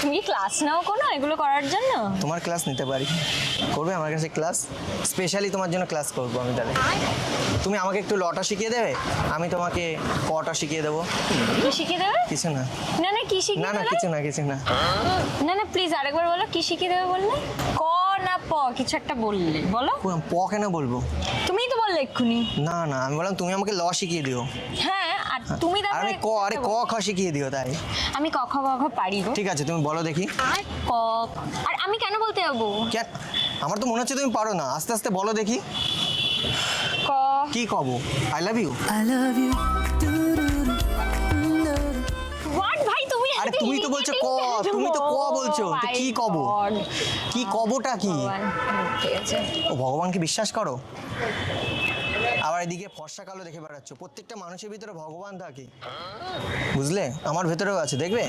তুমি কি ক্লাস নাও কোনো এগুলো করার জন্য? তোমার ক্লাস নিতে পারি, করবে আমার কাছে ক্লাস? স্পেশালি তোমার জন্য ক্লাস করবো আমি তাহলে। তুমি আমাকে একটু লটা শিখিয়ে দেবে, আমি তোমাকে কটা শিখিয়ে দেবো। কি শিখিয়ে দেবে? কিছু না, না না কি না শিখিয়ে না দেবে? কিছু না, কিছু না। না না প্লিজ আরেকবার বলো, কি শিখিয়ে দেবে বললে? ক না প কিছু একটা বললে, বলো। প কেন বলবো? তুমিই তো বললে এক্ষুনি। না না, আমি বললাম তুমি আমাকে ল শিখিয়ে দিও। হ্যাঁ আর তুমি আর আমি তারপরে আরে ক খ শিখিয়ে দিও তাই। আমি ক খ গ ঘ পারি গো। ঠিক আছে, তুমি বলো দেখি। আর ক, আর আমি কেন বলতে যাবো? কেন? আমার তো মনে হচ্ছে তুমি পারো না, আস্তে আস্তে বলো দেখি। ক। কি কব? I love you. I love you. What ভাই তুমি? আরে এত তুমি তো বলছো ক, irritating কেন? তুমি তো ক বলছো, তো Oh কি my কব? God. কি কবটা কি? ভগবান, ঠিক আছে। ও ভগবানকে বিশ্বাস করো? আবার এদিকে ফর্সা কালো দেখে বেড়াচ্ছ, প্রত্যেকটা মানুষের ভিতরে ভগবান থাকে, বুঝলে? আমার ভেতরেও আছে, দেখবে।